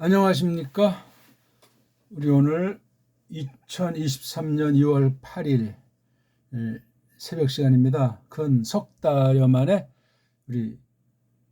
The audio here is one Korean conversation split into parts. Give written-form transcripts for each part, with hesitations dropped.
안녕하십니까? 우리 오늘 2023년 2월 8일 새벽 시간입니다. 근 석 달여 만에 우리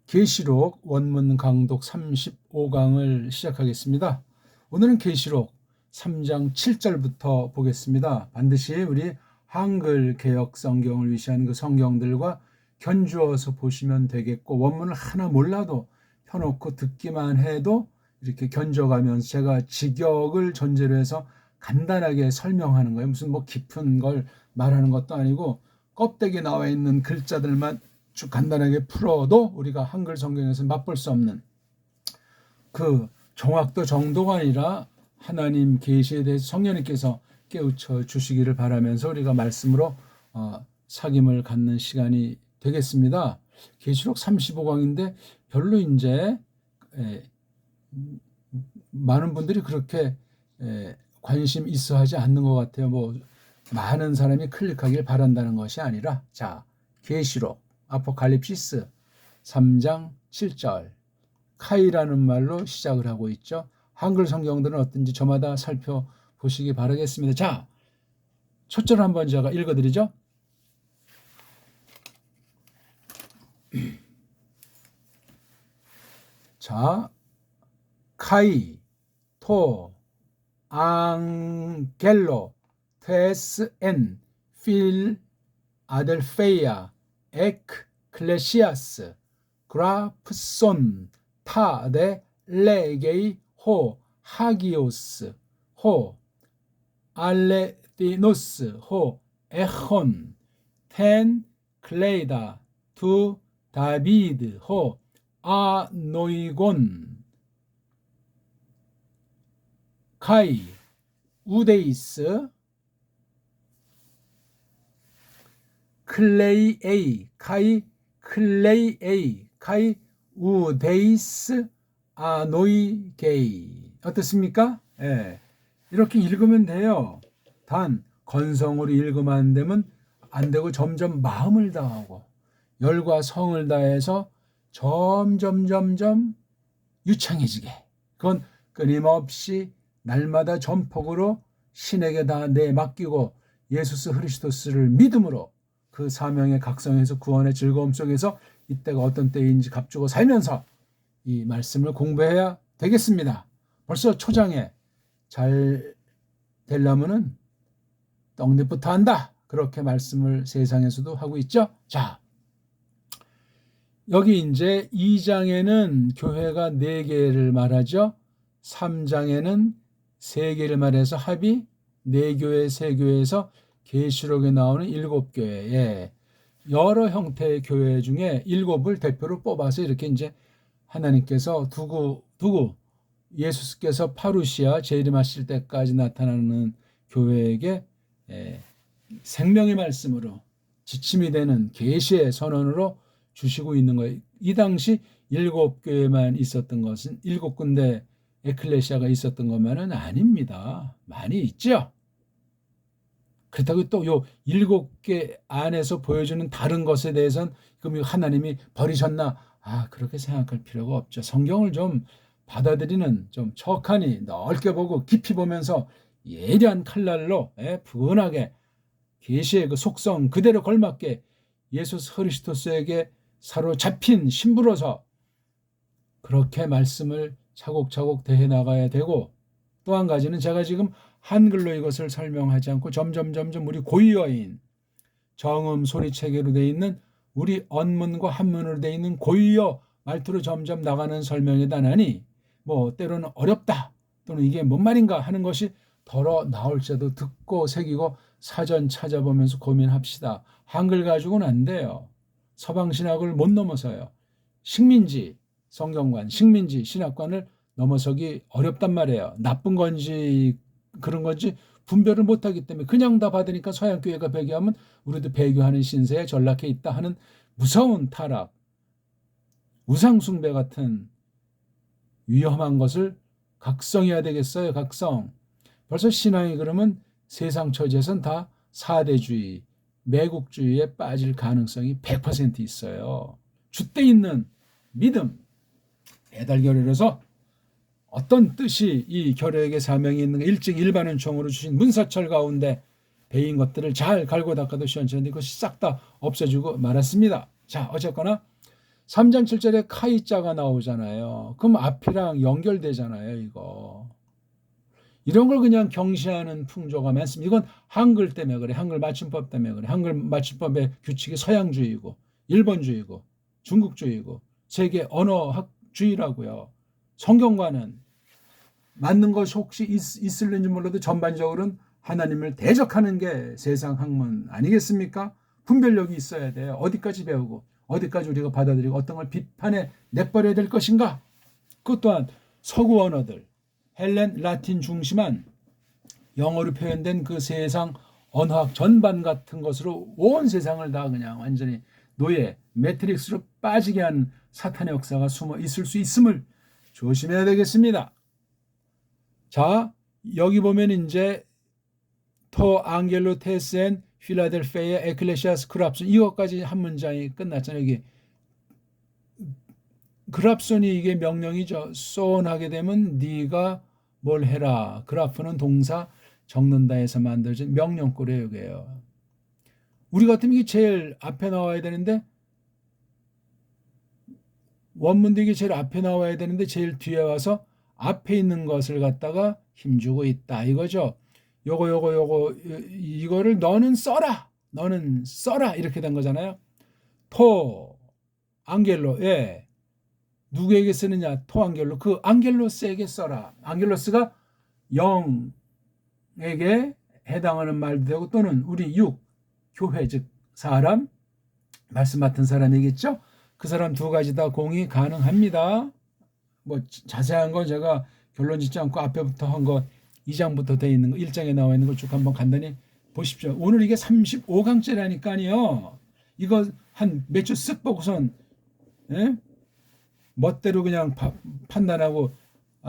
계시록 원문 강독 35강을 시작하겠습니다. 오늘은 계시록 3장 7절부터 보겠습니다. 반드시 우리 한글 개역 성경을 위시한 그 성경들과 견주어서 보시면 되겠고, 원문을 하나 몰라도 펴놓고 듣기만 해도 이렇게 견져가면서 제가 직역을 전제로 해서 간단하게 설명하는 거예요. 무슨 뭐 깊은 걸 말하는 것도 아니고 껍데기에 나와 있는 글자들만 쭉 간단하게 풀어도 우리가 한글 성경에서 맛볼 수 없는 그 정확도 정도가 아니라 하나님 계시에 대해서 성령님께서 깨우쳐 주시기를 바라면서 우리가 말씀으로 사귐을 갖는 시간이 되겠습니다. 계시록 35강인데 별로 이제 많은 분들이 그렇게 관심 있어 하지 않는 것 같아요. 뭐 많은 사람이 클릭하길 바란다는 것이 아니라, 자, 계시록 아포칼립시스 3장 7절 카이라는 말로 시작을 하고 있죠. 한글 성경들은 어떤지 저마다 살펴보시기 바라겠습니다. 자, 첫 절 한번 제가 읽어드리죠. 자, 카이 토 앙겔로 테스 엔 필 아델페이아 에클레시아스 그라프손 타데 레게이 호 하기오스 호 알레디노스 호 에혼 텐 클레이다 두 다비드 호 아노이곤 카이 우데이스 클레이에이 카이 클레이에이 카이 우데이스 아노이게이. 어떻습니까? 예. 이렇게 읽으면 돼요. 단 건성으로 읽으면 안 되고 점점 마음을 다하고 열과 성을 다해서 점점 유창해지게, 그건 끊임없이 날마다 전폭으로 신에게 다 내맡기고 예수 그리스도를 믿음으로 그 사명의 각성에서 구원의 즐거움 속에서 이때가 어떤 때인지 값주고 살면서 이 말씀을 공부해야 되겠습니다. 벌써 초장에 잘 되려면은 떡잎부터 한다, 그렇게 말씀을 세상에서도 하고 있죠. 자, 여기 이제 2장에는 교회가 4개를 말하죠. 3장에는 3개를 말해서 합이 4교회, 3교회에서 계시록에 나오는 7교회, 여러 형태의 교회 중에 7을 대표로 뽑아서 이렇게 이제 하나님께서 두고 예수께서 파루시아 재림하실 때까지 나타나는 교회에게 생명의 말씀으로 지침이 되는 계시의 선언으로 주시고 있는 거예요. 이 당시 7교회만 있었던 것은 7군데 에클레시아가 있었던 것만은 아닙니다. 많이 있죠. 그렇다고 또 요 7개 안에서 보여주는 다른 것에 대해서는 그럼 하나님이 버리셨나? 그렇게 생각할 필요가 없죠. 성경을 좀 받아들이는, 좀 척하니 넓게 보고 깊이 보면서 예리한 칼날로 분하게 계시의 그 속성 그대로 걸맞게 예수 그리스도에게 사로잡힌 신부로서 그렇게 말씀을 차곡차곡 대해 나가야 되고, 또 한 가지는 제가 지금 한글로 이것을 설명하지 않고 점점 우리 고유어인 정음 소리체계로 되어 있는 우리 언문과 한문으로 되어 있는 고유어 말투로 점점 나가는 설명에 다나니 뭐 때로는 어렵다 또는 이게 뭔 말인가 하는 것이 덜어 나올지도 듣고 새기고 사전 찾아보면서 고민합시다. 한글 가지고는 안 돼요. 서방신학을 못 넘어서요. 식민지 성경관, 식민지 신학관을 넘어서기 어렵단 말이에요. 나쁜 건지 그런 건지 분별을 못하기 때문에 그냥 다 받으니까 서양교회가 배교하면 우리도 배교하는 신세에 전락해 있다 하는 무서운 타락, 우상숭배 같은 위험한 것을 각성해야 되겠어요. 각성. 벌써 신앙이 그러면 세상 처지에선 다 사대주의, 매국주의에 빠질 가능성이 100% 있어요. 줏대 있는 믿음, 애달결여려서 어떤 뜻이 이 결핵의 사명이 있는가 일찍 일반은총으로 주신 문서철 가운데 베인 것들을 잘 갈고 닦아도 시원찮은데 그것이 싹 다 없어지고 말았습니다. 자, 어쨌거나 3장 7절에 카이자가 나오잖아요. 그럼 앞이랑 연결되잖아요, 이거. 이런 걸 그냥 경시하는 풍조가 많습니다. 이건 한글 때문에 그래. 한글 맞춤법 때문에 그래. 한글 맞춤법의 규칙이 서양주의고 일본주의고 중국주의고 세계 언어학주의라고요. 성경과는 맞는 것이 혹시 있을는지 몰라도 전반적으로는 하나님을 대적하는 게 세상 학문 아니겠습니까? 분별력이 있어야 돼요. 어디까지 배우고 어디까지 우리가 받아들이고 어떤 걸 비판에 내버려야 될 것인가? 그것 또한 서구 언어들 헬렌 라틴 중심한 영어로 표현된 그 세상 언어학 전반 같은 것으로 온 세상을 다 그냥 완전히 노예 매트릭스로 빠지게 한 사탄의 역사가 숨어 있을 수 있음을 조심해야 되겠습니다. 자, 여기 보면 이제 토 앙겔로 테스엔 필라델피아의 에클레시아스 그랍손 이것까지 한 문장이 끝났잖아요. 여기 그랍손이 이게 명령이죠. 쏜하게 되면 네가 뭘 해라. 그라프는 동사 적는다에서 만들어진 명령구래요. 이게요. 우리 같으면 이게 제일 앞에 나와야 되는데 원문도 이게 제일 앞에 나와야 되는데 제일 뒤에 와서 앞에 있는 것을 갖다가 힘주고 있다 이거죠. 요거 이거를 너는 써라. 너는 써라 이렇게 된 거잖아요. 토 앙겔로 예. 누구에게 쓰느냐? 토 앙겔로 그 앙겔로스에게 써라. 앙겔로스가 영에게 해당하는 말도 되고 또는 우리 육 교회 즉 사람 말씀 맡은 사람이겠죠. 그 사람 두 가지 다 공이 가능합니다. 뭐 자세한 건 제가 결론 짓지 않고 앞에부터 한 거 2장부터 돼 있는 거 1장에 나와 있는 걸 쭉 한번 간단히 보십시오. 오늘 이게 35강째라니까요. 이거 한 몇 주 쓱 보고선 예? 멋대로 그냥 판단하고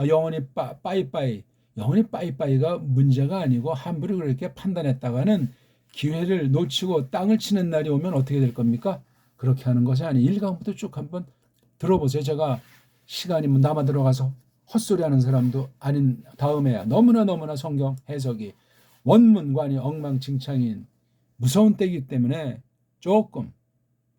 영원히 빠이빠이 영원히 빠이빠이가 문제가 아니고 함부로 그렇게 판단했다가는 기회를 놓치고 땅을 치는 날이 오면 어떻게 될 겁니까? 그렇게 하는 것이 아니 1강부터 쭉 한번 들어보세요. 제가 시간이 뭐 남아 들어가서 헛소리하는 사람도 아닌 다음에야 너무나 성경 해석이 원문관이 엉망진창인 무서운 때이기 때문에 조금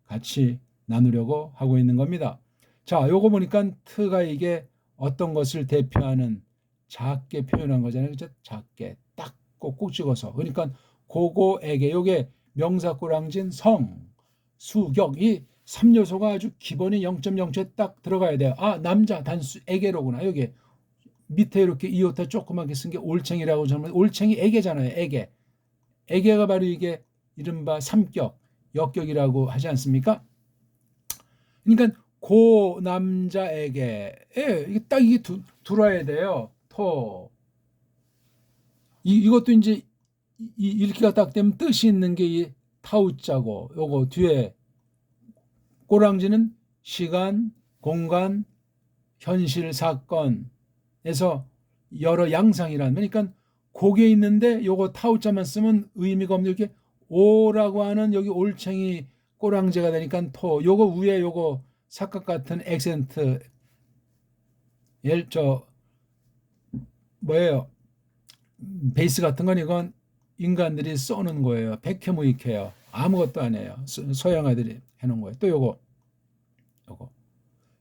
같이 나누려고 하고 있는 겁니다. 자, 요거 보니까 트가 이게 어떤 것을 대표하는 작게 표현한 거잖아요. 그죠? 작게 딱 꼭꼭 찍어서. 그러니까 고고에게 요게 명사꾸랑진 성, 수격 이 3요소가 아주 기본이 0.0초에 딱 들어가야 돼요. 아, 남자 단수 에게로구나. 여기 밑에 이렇게 이오타 조그맣게 쓴 게 올챙이라고 저는 올챙이 에게잖아요. 에게. 에게가 바로 이게 이른바 삼격, 역격이라고 하지 않습니까? 그러니까 고 남자에게 이게 딱 이게 들어야 돼요. 토. 이것도 이제 읽기가 딱 되면 뜻이 있는 게 이 타우자고 요거 뒤에 꼬랑지는 시간, 공간, 현실, 사건에서 여러 양상이란 그러니까 고개 있는데 요거 타우자만 쓰면 의미가 없는 이렇게 오라고 하는 여기 올챙이 꼬랑지가 되니까 토 요거 위에 요거 사각 같은 액센트 뭐예요? 베이스 같은 건 이건 인간들이 써는 거예요. 백해무익해요. 아무것도 아니에요. 서양 애들이 해놓은 거예요. 또 요거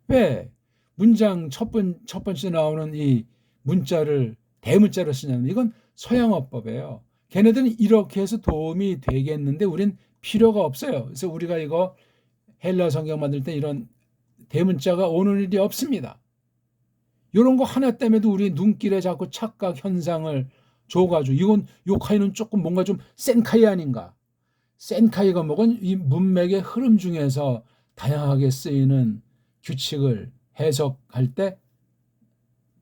왜 문장 첫 번째 나오는 이 문자를 대문자로 쓰냐면 이건 서양어법이에요. 걔네들은 이렇게 해서 도움이 되겠는데 우린 필요가 없어요. 그래서 우리가 이거 헬라 성경 만들 때 이런 대문자가 오는 일이 없습니다. 이런 거 하나 때문에도 우리 눈길에 자꾸 착각 현상을 줘가지고 이건 요카이는 조금 뭔가 좀 센카이 아닌가. 센카이가 먹은 이 문맥의 흐름 중에서 다양하게 쓰이는 규칙을 해석할 때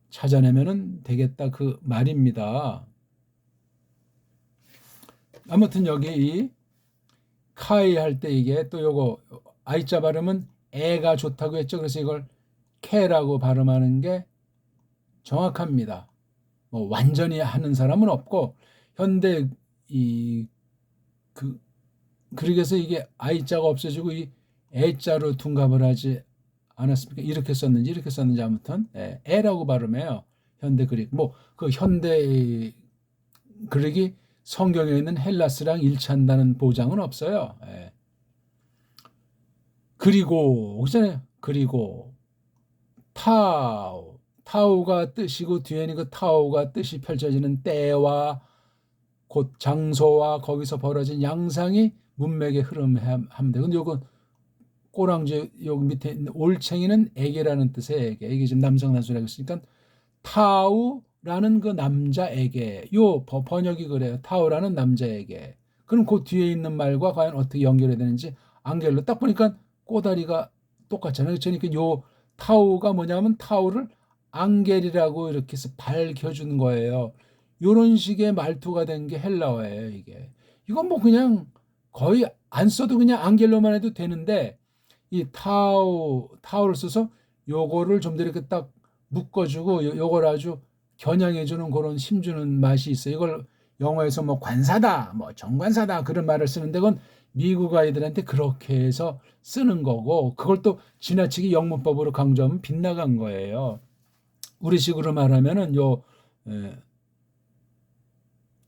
찾아내면 되겠다 그 말입니다. 아무튼 여기 이 카이 할 때 이게 또 요거 아이자 발음은 애가 좋다고 했죠. 그래서 이걸 캐라고 발음하는 게 정확합니다. 뭐 완전히 하는 사람은 없고 현대 그래서 이게 아이자가 없어지고 이 애자로 둔갑을 하지 않았습니까? 이렇게 썼는지 아무튼 애라고 발음해요. 현대 그릭. 뭐 그 현대 그릭이 성경에 있는 헬라스랑 일치한다는 보장은 없어요. 예. 그리고 그잖아요. 그리고 타우가 뜻이고 뒤에는 그 타우가 뜻이 펼쳐지는 때와 곧 장소와 거기서 벌어진 양상이 문맥의 흐름하면 돼. 근데 요거 꼬랑지 여기 밑에 있는 올챙이는 애게라는 뜻의 애게. 이게 지금 남성 단수라고 했으니까 타우라는 그 남자에게 요 번역이 그래요. 타우라는 남자에게. 그럼 그 뒤에 있는 말과 과연 어떻게 연결이 되는지 안겔로 딱 보니까 꼬다리가 똑같잖아요. 그러니까 요 타우가 뭐냐면 타우를 앙겔이라고 이렇게 해서 밝혀준 거예요. 요런 식의 말투가 된 게 헬라어예요, 이게. 이건 뭐 그냥 거의 안 써도 그냥 앙겔로만 해도 되는데 이 타우를 써서 요거를 좀 더 이렇게 딱 묶어주고 요걸 아주 겨냥해주는 그런 힘주는 맛이 있어요. 이걸 영어에서 뭐 관사다, 뭐 정관사다 그런 말을 쓰는데 그건 미국 아이들한테 그렇게 해서 쓰는 거고 그걸 또 지나치게 영문법으로 강조하면 빗나간 거예요. 우리식으로 말하면은 요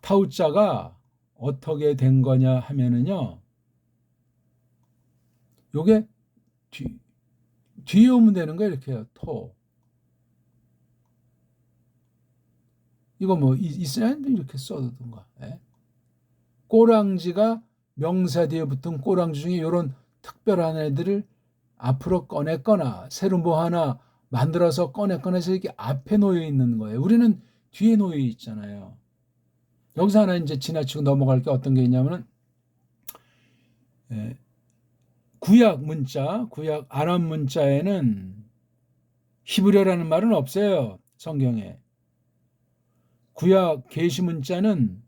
타우자가 어떻게 된 거냐 하면은요. 요게 뒤에 오면 되는 거예요. 이렇게 해요. 토. 이거 뭐 있어야 이렇게 써두던가. 예? 꼬랑지가 명사 뒤에 붙은 꼬랑지 중에 이런 특별한 애들을 앞으로 꺼냈거나 새로 뭐 하나 만들어서 꺼냈거나 해서 이렇게 앞에 놓여 있는 거예요. 우리는 뒤에 놓여 있잖아요. 여기서 하나 이제 지나치고 넘어갈 게 어떤 게 있냐면은 구약 문자, 구약 아람 문자에는 히브리어라는 말은 없어요. 성경에. 구약 계시 문자는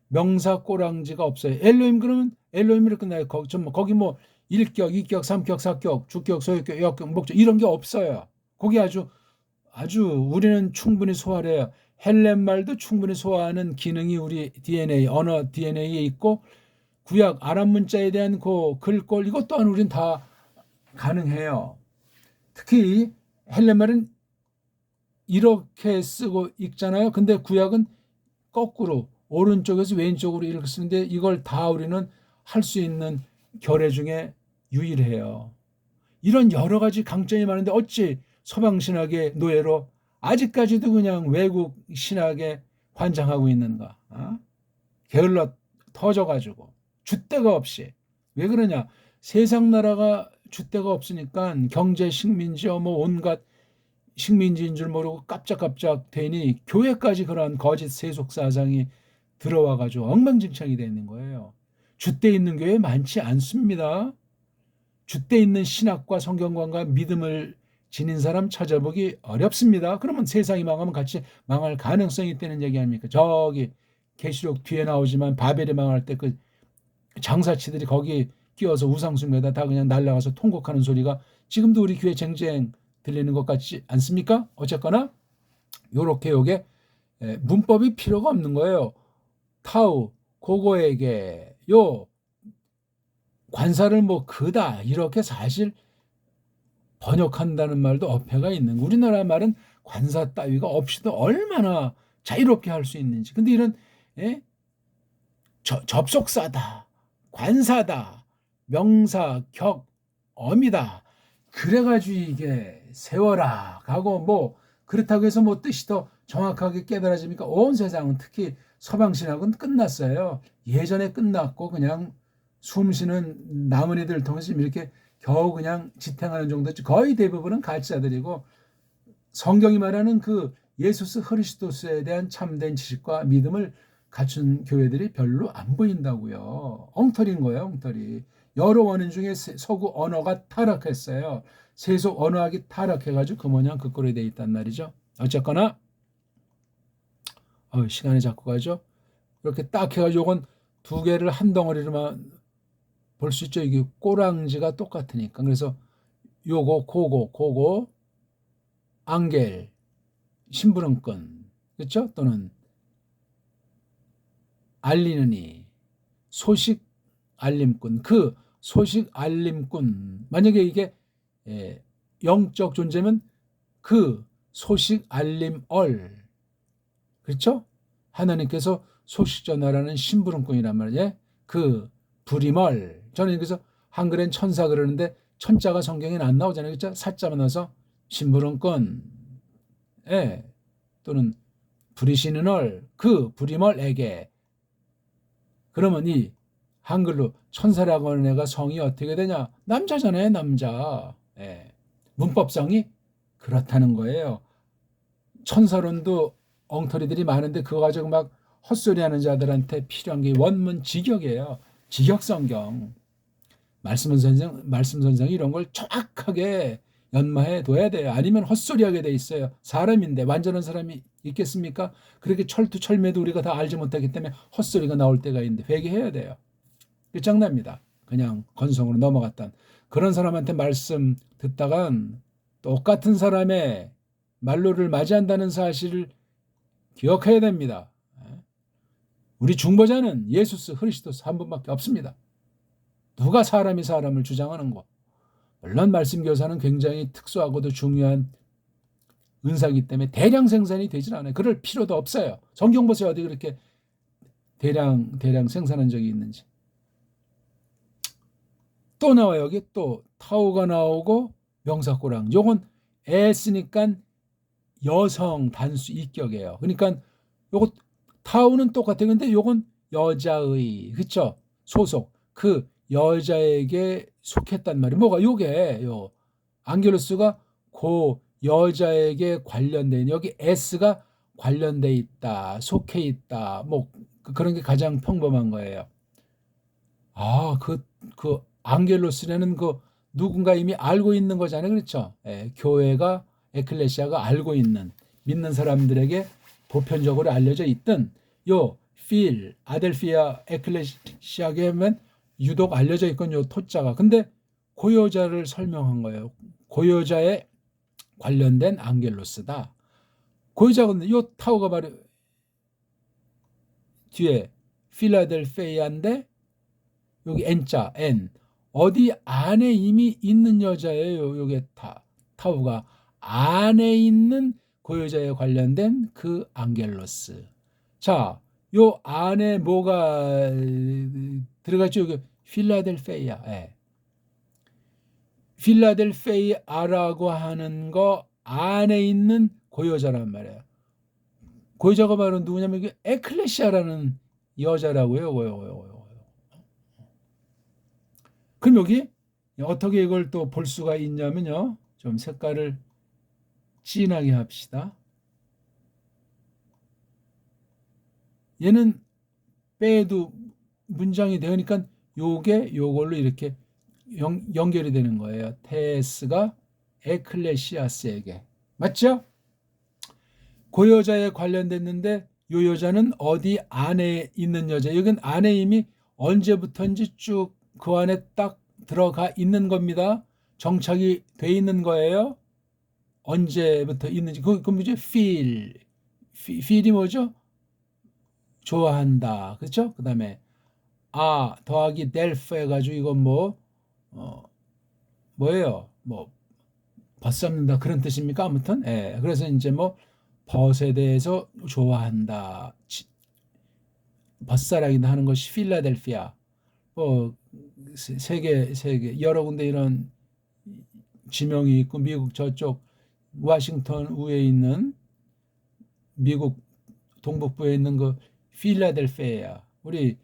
명사 꼬랑지가 없어요. 엘로힘 그러면 엘로힘으로 끝나요. 거기 뭐 1격, 2격, 3격, 4격, 주격, 소유격, 역격, 목적 이런 게 없어요. 거기 아주 우리는 충분히 소화를 해요. 헬렌 말도 충분히 소화하는 기능이 우리 DNA, 언어 DNA에 있고 구약 아람 문자에 대한 그 글꼴 이것 또한 우리는 다 가능해요. 특히 헬렌 말은 이렇게 쓰고 읽잖아요. 근데 구약은 거꾸로 오른쪽에서 왼쪽으로 이렇게 쓰는데 이걸 다 우리는 할 수 있는 결의 중에 유일해요. 이런 여러 가지 강점이 많은데 어찌 서방 신학의 노예로 아직까지도 그냥 외국 신학에 환장하고 있는가? 게을러 터져가지고 줏대가 없이 왜 그러냐? 세상 나라가 줏대가 없으니까 경제 식민지요 뭐 온갖 식민지인 줄 모르고 깜짝깜짝 되니 교회까지 그런 거짓 세속 사상이 들어와가지고 엉망진창이 되는 거예요. 줏대 있는 교회 많지 않습니다. 줏대 있는 신학과 성경관과 믿음을 지닌 사람 찾아보기 어렵습니다. 그러면 세상이 망하면 같이 망할 가능성이 있다는 얘기 아닙니까? 저기 계시록 뒤에 나오지만 바벨이 망할 때 그 장사치들이 거기 끼어서 우상숭배다 다 그냥 날아가서 통곡하는 소리가 지금도 우리 교회 쟁쟁 들리는 것 같지 않습니까? 어쨌거나 요렇게 요게 문법이 필요가 없는 거예요. 타우 그거에게 요 관사를 뭐 그다 이렇게 사실 번역한다는 말도 어폐가 있는 우리나라 말은 관사 따위가 없이도 얼마나 자유롭게 할 수 있는지. 근데 이런 접속사다, 관사다, 명사, 격, 어미다. 그래가지고 이게 세워라 하고 뭐 그렇다고 해서 뭐 뜻이 더 정확하게 깨달아집니까? 온 세상은 특히 서방신학은 끝났어요. 예전에 끝났고 그냥 숨쉬는 나머지들을 통해서 이렇게 겨우 그냥 지탱하는 정도지 거의 대부분은 가짜들이고 성경이 말하는 그 예수스 그리스도스에 대한 참된 지식과 믿음을 갖춘 교회들이 별로 안 보인다고요. 엉터리인 거예요, 엉터리. 여러 원인 중에 서구 언어가 타락했어요. 세속 언어학이 타락해가지고 그 모양 그 꼴이 돼 있단 말이죠. 어쨌거나 시간이 자꾸 가죠. 이렇게 딱 해가지고 이건 두 개를 한 덩어리로만 볼 수 있죠. 이게 꼬랑지가 똑같으니까. 그래서 요거, 고거, 앙겔, 심부름꾼, 그렇죠? 또는 알리는 이, 소식 알림꾼. 그 소식 알림꾼. 만약에 이게 영적 존재면 그 소식 알림얼. 그렇죠? 하나님께서 소식 전하라는 심부름꾼이란 말이에요. 그 불임을 저는 그래서 한글엔 천사 그러는데 천자가 성경에는 안 나오잖아요. 그렇죠? 사자만 나서 심부름꾼 또는 부리시는 그 부림을에게 그러면 이 한글로 천사라고 하는 애가 성이 어떻게 되냐? 남자잖아요, 남자. 문법상이 그렇다는 거예요. 천사론도 엉터리들이 많은데 그거 가지고 막 헛소리하는 자들한테 필요한 게 원문 직역이에요. 직역 성경. 말씀 선생이 이런 걸 정확하게 연마해 둬야 돼요. 아니면 헛소리하게 돼 있어요. 사람인데 완전한 사람이 있겠습니까? 그렇게 철두철미도 우리가 다 알지 못하기 때문에 헛소리가 나올 때가 있는데 회개해야 돼요. 끝장납니다. 그냥 건성으로 넘어갔던 그런 사람한테 말씀 듣다간 똑같은 사람의 말로를 맞이한다는 사실을 기억해야 됩니다. 우리 중보자는 예수스 그리스도스 한 분밖에 없습니다. 누가 사람이 사람을 주장하는 거. 물론 말씀교사는 굉장히 특수하고도 중요한 은사이기 때문에 대량 생산이 되질 않아요. 그럴 필요도 없어요. 성경 보세요. 어디 그렇게 대량 생산한 적이 있는지. 또 나와요. 여기 또 타오가 나오고 명사꼬랑. 요건 애 쓰니까 여성 단수 이격이에요. 그러니까 요거 타오는 똑같아요. 근데 요건 여자의 그쵸? 소속 그 여자에게 속했단 말이에요. 뭐가 요게 요 앙겔로스가 그 여자에게 관련된 여기 S가 관련돼 있다, 속해 있다, 뭐 그런 게 가장 평범한 거예요. 아, 그 앙겔로스라는 그 누군가 이미 알고 있는 거잖아요, 그렇죠? 교회가 에클레시아가 알고 있는 믿는 사람들에게 보편적으로 알려져 있던 요 필 아델피아 에클레시아게 하면 유독 알려져 있건 요 토자가 근데 그 여자를 설명한 거예요. 그 여자에 관련된 앙겔로스다. 그 여자가 요 타오가 바로 뒤에 필라델페이아인데 여기 N자 N 어디 안에 이미 있는 여자예요. 요게 타오가 안에 있는 그 여자에 관련된 그 앙겔로스. 자, 요 안에 뭐가 들어갔죠? 여기 필라델페이아. 필라델페이아라고 하는 거 안에 있는 그 여자란 말이에요. 그 여자가 바로 누구냐면 이게 에클레시아라는 여자라고요. 그럼 여기 어떻게 이걸 또 볼 수가 있냐면요. 좀 색깔을 진하게 합시다. 얘는 빼도 문장이 되니까 요게 요걸로 이렇게 연결이 되는 거예요. 테스가 에클레시아스에게. 맞죠? 그 여자에 관련됐는데 요 여자는 어디 안에 있는 여자. 여긴 안에 이미 언제부터인지 쭉 그 안에 딱 들어가 있는 겁니다. 정착이 돼 있는 거예요. 언제부터 있는지. 그 뭐죠? feel이 뭐죠? 좋아한다. 그렇죠? 그 다음에 더하기 델프 해가지고 이건 뭐예요? 뭐 벗삼는다 그런 뜻입니까? 아무튼 그래서 이제 뭐 벗에 대해서 좋아한다. 벗사랑이다 하는 것이 필라델피아. 세계 여러 군데 이런 지명이 있고 미국 저쪽 워싱턴 우에 있는 미국 동북부에 있는 그 필라델피아. 우리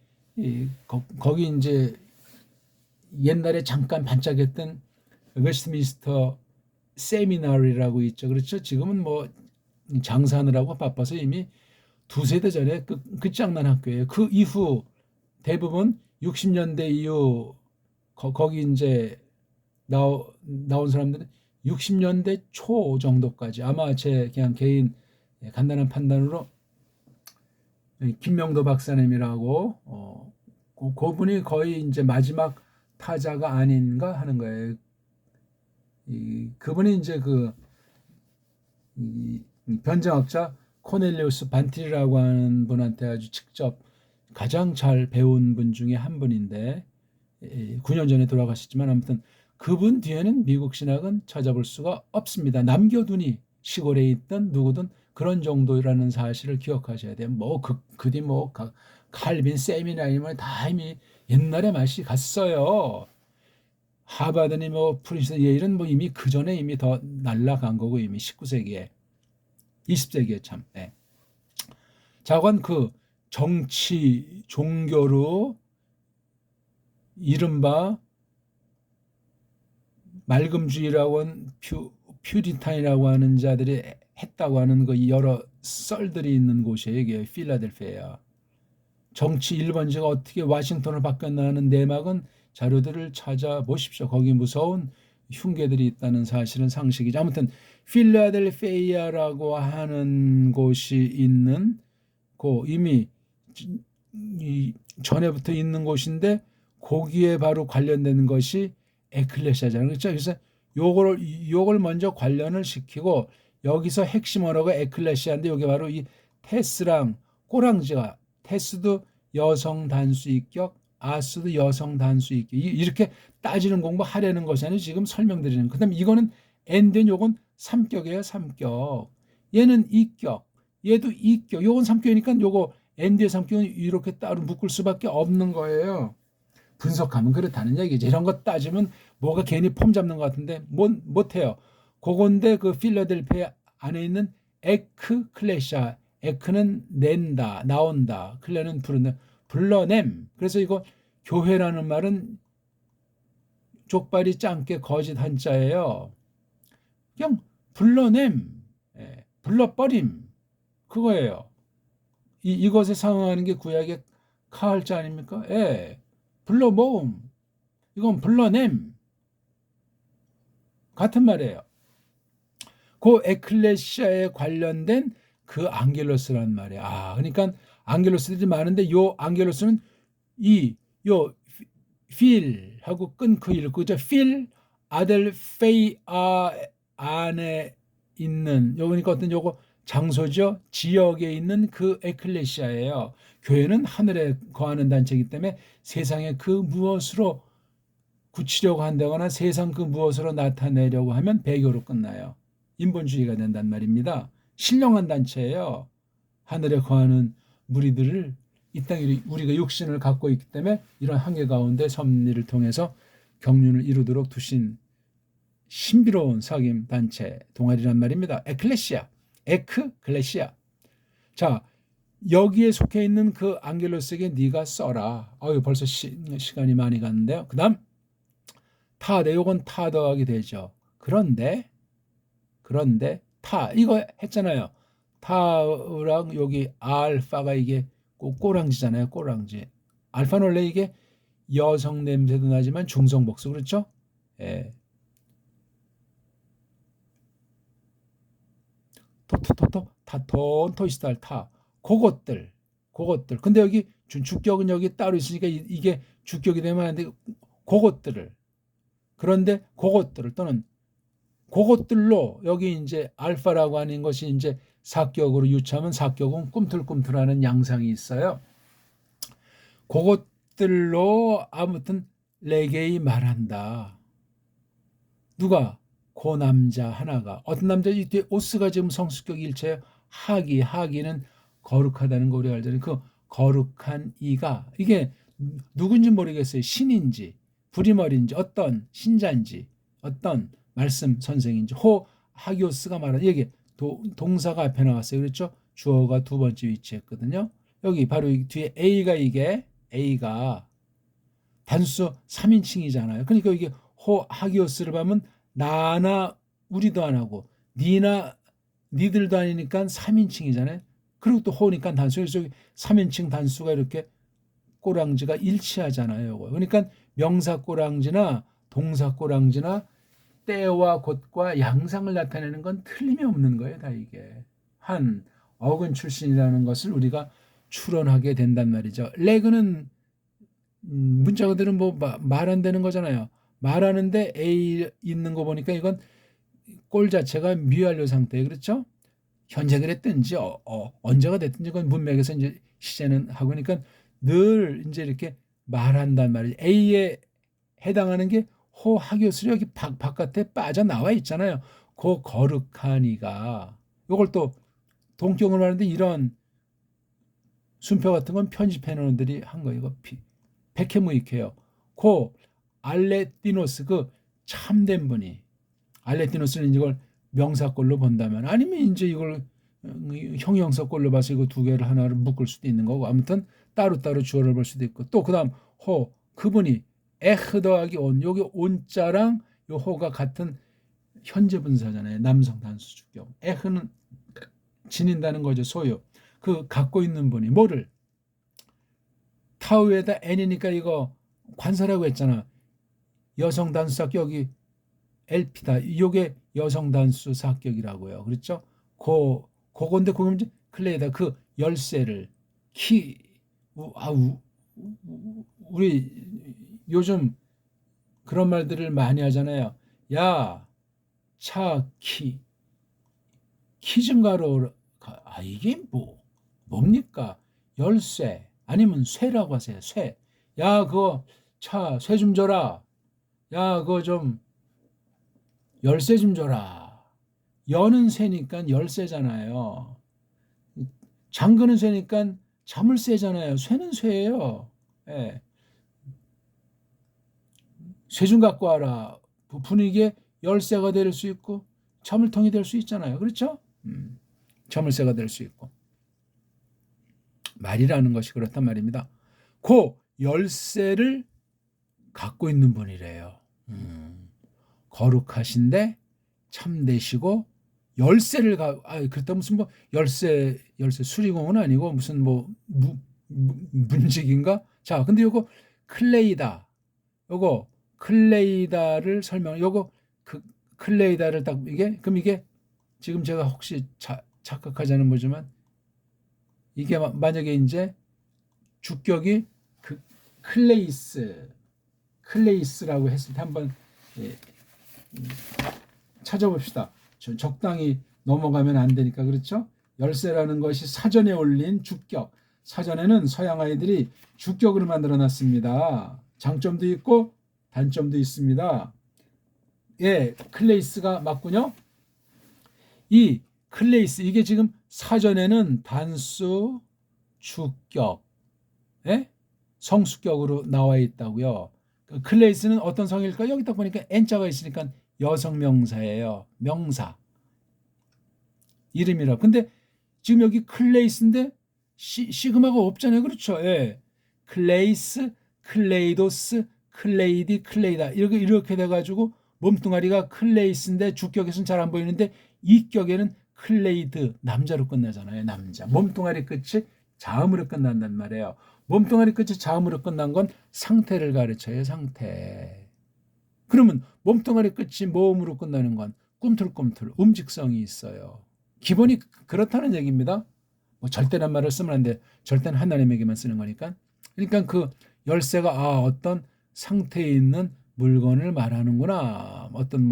거기 이제 옛날에 잠깐 반짝였던 웨스트민스터 세미나리라고 있죠. 그렇죠? 지금은 뭐 장사하느라고 바빠서 이미 두세 대 전에 끝장난 학교예요. 그 이후 대부분 60년대 이후 거기 이제 나온 사람들은 60년대 초 정도까지 아마 제 그냥 개인 간단한 판단으로 김명도 박사님이라고 그분이 거의 이제 마지막 타자가 아닌가 하는 거예요. 그분이 이제 변증학자 코넬리우스 반틸이라고 하는 분한테 아주 직접 가장 잘 배운 분 중에 한 분인데 9년 전에 돌아가셨지만 아무튼 그분 뒤에는 미국 신학은 찾아볼 수가 없습니다. 남겨두니 시골에 있던 누구든 그런 정도라는 사실을 기억하셔야 돼요. 뭐 그디 뭐 칼빈 세미나이면 다 이미 옛날에 맛이 갔어요. 하버드니 뭐 프린스턴 예일은 뭐 이미 그 전에 이미 더 날라간 거고 이미 19세기에 20세기에 참. 네. 자관 그 정치 종교로 이른바 맑음주의라고 하는 퓨리탄이라고 하는 자들이 했다고 하는 그 여러 썰들이 있는 곳이에요. 이게 필라델피아야. 정치 일본지가 어떻게 와싱턴을 바꿨나는 내막은 자료들을 찾아보십시오. 거기 무서운 흉계들이 있다는 사실은 상식이죠. 아무튼 필라델피아라고 하는 곳이 있는 이미 전에부터 있는 곳인데 거기에 바로 관련되는 것이 에클레시아잖아요. 그렇죠? 그래서 요걸 먼저 관련을 시키고 여기서 핵심 언어가 에클레시아인데 여기 바로 이 테스랑 꼬랑지가 테스도 여성 단수인격, 아스도 여성 단수인격 이렇게 따지는 공부하려는 것이 지금 설명드리는. 그다음 이거는 엔드는 요건 3격이에요. 3격. 얘는 2격. 얘도 2격. 요건 3격이니까 요거 엔드의 3격은 이렇게 따로 묶을 수밖에 없는 거예요. 분석하면 그렇다는 얘기죠. 이런 거 따지면 뭐가 괜히 폼 잡는 것 같은데 못해요. 그건데 그 필라델피아 안에 있는 에크 클레샤, 에크는 낸다, 나온다, 클레는 부른다, 불러냄. 그래서 이거 교회라는 말은 족발이 짱게 거짓 한자예요. 그냥 불러냄, 불러버림 그거예요. 이것에 상응하는 게 구약의 카할자 아닙니까? 불러 모음. 이건 불러냄. 같은 말이에요. 그 에클레시아에 관련된 그 앙겔로스란 말이야. 그러니까 앙겔로스들이 많은데 요 앙겔로스는 요 필하고 끊고 읽고 필 아델페이아 안에 있는 그러니까 어떤 요거 장소죠. 지역에 있는 그 에클레시아예요. 교회는 하늘에 거하는 단체이기 때문에 세상에 그 무엇으로 굳히려고 한다거나 세상 그 무엇으로 나타내려고 하면 배교로 끝나요. 인본주의가 된단 말입니다. 신령한 단체예요. 하늘에 거하는 무리들을 이 땅에 우리가 육신을 갖고 있기 때문에 이런 한계 가운데 섭리를 통해서 경륜을 이루도록 두신 신비로운 사귐 단체 동아리란 말입니다. 에클레시아, 에크클레시아. 자, 여기에 속해 있는 그 앙겔로스에게 네가 써라. 벌써 시간이 많이 갔는데요. 그 다음 타데, 요건 타 더하게 되죠. 그런데 타 이거 했잖아요. 타랑 여기 알파가 이게 꼬랑지잖아요. 꼬랑지. 알파는 원래 이게 여성 냄새도 나지만 중성 복수 그렇죠? 예. 토토토토 타톤 토이스탈 타 그것들. 근데 여기 주격은 여기 따로 있으니까 이게 주격이 되면 안 돼. 그것들을. 그런데 그것들을 또는 그것들로 여기 이제 알파라고 하는 것이 이제 사격으로 유추하면 사격은 꿈틀꿈틀하는 양상이 있어요. 그것들로 아무튼 레게이 말한다. 누가? 그 남자 하나가. 어떤 남자? 이때 오스가 지금 성수격 일체예요. 하기는 거룩하다는 거 우리가 알잖아요. 그 거룩한 이가 이게 누군지 모르겠어요. 신인지 부리머리인지 어떤 신자인지 어떤 말씀 선생인지 하기오스가 말하는 이게 동사가 앞에 나왔어요. 그렇죠? 주어가 두 번째 위치했거든요. 여기 바로 뒤에 A가 단수 3인칭이잖아요. 그러니까 이게 하기오스를 하면 나나 우리도 안 하고 니나 니들도 아니니까 3인칭이잖아요. 그리고 또 호니까 단수. 그래서 3인칭 단수가 이렇게 꼬랑지가 일치하잖아요. 그러니까 명사 꼬랑지나 동사 꼬랑지나 때와 곳과 양상을 나타내는 건 틀림이 없는 거예요. 다 이게 한 어근 출신이라는 것을 우리가 추론하게 된단 말이죠. 레그는 문자 그대로 뭐 말 안 되는 거잖아요. 말하는데 A 있는 거 보니까 이건 꼴 자체가 미완료 상태. 그렇죠? 현재 그랬든지 언제가 됐든지 그건 문맥에서 이제 시제는 하고 그러니까 늘 이제 이렇게 말한단 말이죠. A에 해당하는 게 하기오스로 여기 바깥에 빠져나와 있잖아요. 그 거룩한 이가 요걸 또 동격을 말하는데 이런 순표 같은 건 편집해 놓은 놈들이 한 거예요. 이거 백해무익해요. 고 알레티노스 그 참된 분이 알레티노스는 이걸 명사꼴로 본다면 아니면 이제 이걸 형용사꼴로 봐서 이거 두 개를 하나를 묶을 수도 있는 거고 아무튼 따로따로 주어를 볼 수도 있고 또 그다음 호 그분이 에흐 더하기 온 여기 온자랑 요 호가 같은 현재 분사잖아요. 남성 단수 주격. 에흐는 지닌다는 거죠. 소유. 그 갖고 있는 분이 뭐를 타우에다 n이니까 이거 관사라고 했잖아. 여성 단수 사격이 LP다. 요게 여성 단수 사격이라고요. 그렇죠? 그건데 그건 이제 클레이다. 그 열쇠를 우리 요즘 그런 말들을 많이 하잖아요. 야, 차, 키 좀 가로. 이게 뭡니까? 열쇠 아니면 쇠라고 하세요. 쇠. 야, 그거 차, 쇠 좀 줘라. 야, 그거 좀 열쇠 좀 줘라. 여는 쇠니까 열쇠잖아요. 잠그는 쇠니까 자물쇠잖아요. 쇠는 쇠예요. 예. 쇠 좀 갖고 와라. 분위기에 열쇠가 될 수 있고 자물통이 될 수 있잖아요. 그렇죠? 자물쇠가 될 수 있고. 말이라는 것이 그렇단 말입니다. 그 열쇠를 갖고 있는 분이래요. 거룩하신데 참되시고 열쇠를 그렇다 무슨 열쇠 수리공은 아니고 무슨 문직인가? 자, 근데 요거 클레이다. 요거 클레이다를 요거 그 클레이다를 딱 그럼 이게 지금 제가 혹시 착각하자는 거지만 이게 만약에 이제 주격이 그 클레이스라고 했을 때 한번 찾아봅시다. 적당히 넘어가면 안 되니까 그렇죠? 열쇠라는 것이 사전에 올린 주격. 사전에는 서양 아이들이 주격으로 만들어놨습니다. 장점도 있고 단점도 있습니다. 예, 클레이스가 맞군요. 이 클레이스 이게 지금 사전에는 단수 주격, 예? 성수격으로 나와 있다고요. 클레이스는 어떤 성일까? 여기 딱 보니까 n자가 있으니까 여성 명사예요. 명사 이름이라. 근데 지금 여기 클레이스인데 시그마가 없잖아요. 그렇죠? 예. 클레이스, 클레이도스, 클레이디, 클레이다 이렇게 돼가지고 몸뚱아리가 클레이스인데 주격에서는 잘 안 보이는데 이격에는 클레이드 남자로 끝나잖아요. 남자. 몸뚱아리 끝이 자음으로 끝난단 말이에요. 몸뚱아리 끝이 자음으로 끝난 건 상태를 가르쳐요. 상태. 그러면 몸뚱아리 끝이 모음으로 끝나는 건 꿈틀꿈틀 움직성이 있어요. 기본이 그렇다는 얘기입니다. 절대란 말을 쓰면 안 돼. 절대는 하나님에게만 쓰는 거니까. 그러니까 그 열쇠가 어떤 상태에 있는 물건을 말하는구나. 어떤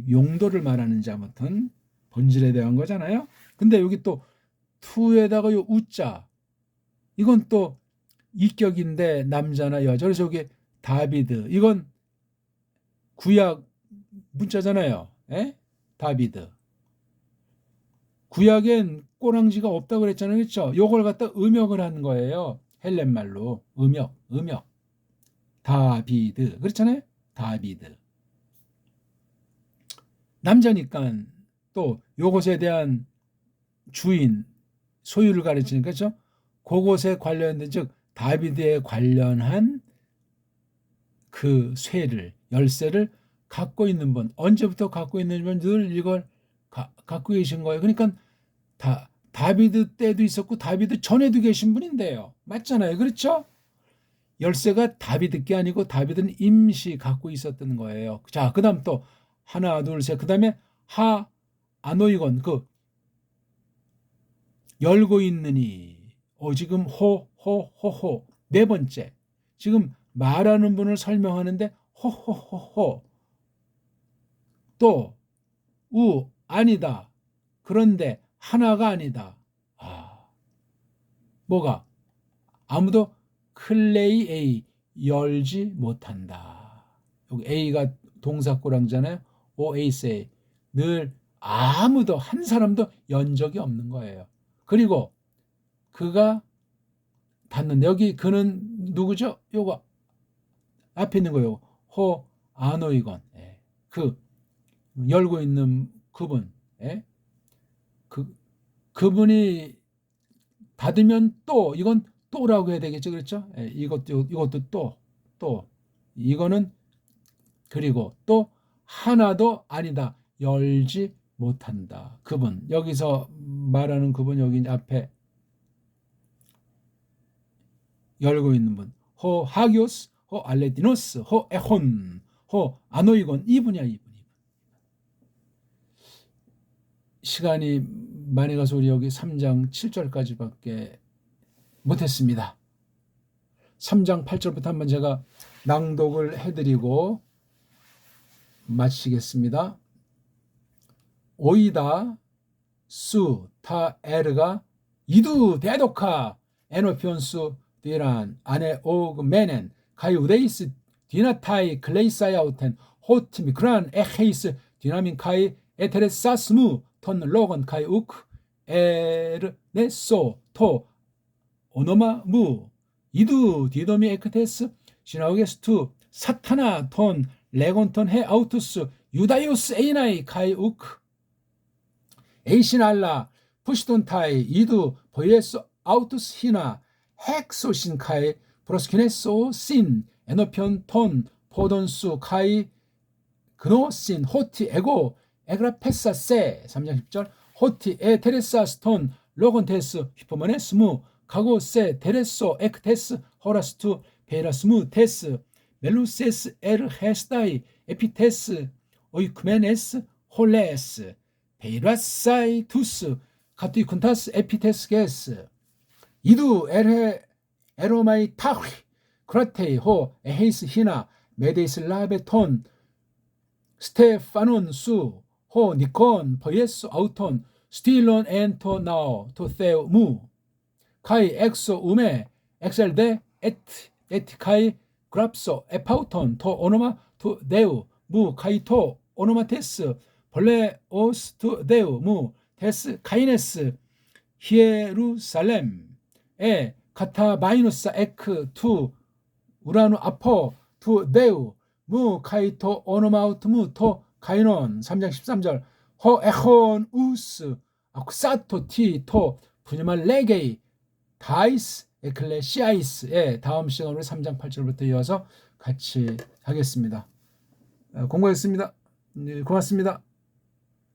용도를 말하는지 아무튼 본질에 대한 거잖아요. 근데 여기 또 투에다가 요 우자 이건 또 이격인데 남자나 여자. 그래서 여기 다비드 이건 구약 문자잖아요. 에? 다비드. 구약엔 꼬랑지가 없다고 그랬잖아요. 그렇죠? 요걸 갖다 음역을 한 거예요. 헬렌 말로 음역. 다비드. 그렇잖아요. 다비드. 남자니까 또 요것에 대한 주인, 소유를 가르치니까 그렇죠? 그것에 관련된 즉 다비드에 관련한 그 열쇠를 갖고 있는 분, 언제부터 갖고 있는 분 늘 이걸 갖고 계신 거예요. 그러니까 다비드 때도 있었고 다비드 전에도 계신 분인데요. 맞잖아요. 그렇죠? 열쇠가 다비드 게 아니고 다비드는 임시 갖고 있었던 거예요. 자, 그다음 또 하나, 둘, 셋. 그다음에 아노이건 열고 있느니. 지금 호호호호. 네 번째. 지금 말하는 분을 설명하는데 호호호호. 또 아니다. 그런데 하나가 아니다. 뭐가? 아무도 클레이 A 열지 못한다. 여기 A가 동사 꼬랑잖아요. 오에이세 늘 아무도 한 사람도 연 적이 없는 거예요. 그리고 그가 닫는데 여기 그는 누구죠? 요거 앞에 있는 거요. 호 아노이건. 예. 그 열고 있는 그분. 예? 그분이 닫으면 또 이건 또라고 해야 되겠죠. 그렇죠? 예, 이것도 또 이거는 그리고 또 하나도 아니다. 열지 못한다. 그분 여기서 말하는 그분 여기 앞에 열고 있는 분. 호 하기오스, 호 알레디노스, 호 에혼, 호 아노이곤 이분이야 이분. 시간이 많이 가서 우리 여기 3장 7절까지밖에 못했습니다. 3장 8절부터 한번 제가 낭독을 해드리고 마치겠습니다. 오이다 수 타 에르가 이두 대독하 에노피온수 디란 아네 오그 메넨 가이 우데이스 디나타이 클레이사야우텐 호티미 그란 에헤이스 디나민 카이 에테레사스무 톤 로건 카이 우크 에르네소 토 오노마 무 이두 디도미 에크테스 시나우게스투 사타나 톤 레곤톤 해 아우투스 유다이오스 에이나이 카이 우크 에이신알라 푸시돈타이 이두 보이에스 아우투스 히나 헥소신 카이 브로스키네소 신 에노편 톤 포돈수 카이 그노신 호티 에고 에그라페사 세 3장 10절 호티 에 테레사스 톤 로건테스 히포모네스무 가고 세 테레소 에크테스 호라스투 베라스무 테스 멜루세스 에르 헤스다이 에피테스 오이쿠메네스 홀레스 베이라사이 투스 카투이 쿤타스 에피테스 게스 이두 에르 에로마이 타휘 크라테이 호 에헤이스 히나 메데이스 라베톤 스테파논 수호 니콘 버예스 아우톤 스틸론 엔토 나오 토세오 무 카이 엑소 우메 엑셀데 에티카이 그랍소 에파우톤 토 오노마 투 데우 무 카이토 오노마테스 벌레 오스 투 데우 무 테스 카이네스 히에루살렘 에 카타 마이누사 에크 투 우라누 아포 투 데우 무 카이토 오노마우트 무토 카이논 3장 13절 호 에혼 우스 아쿠사토 티토 푸니말 레게이 다이스 에클레시아이스의 다음 시간으로 3장 8절부터 이어서 같이 하겠습니다. 공부했습니다. 고맙습니다.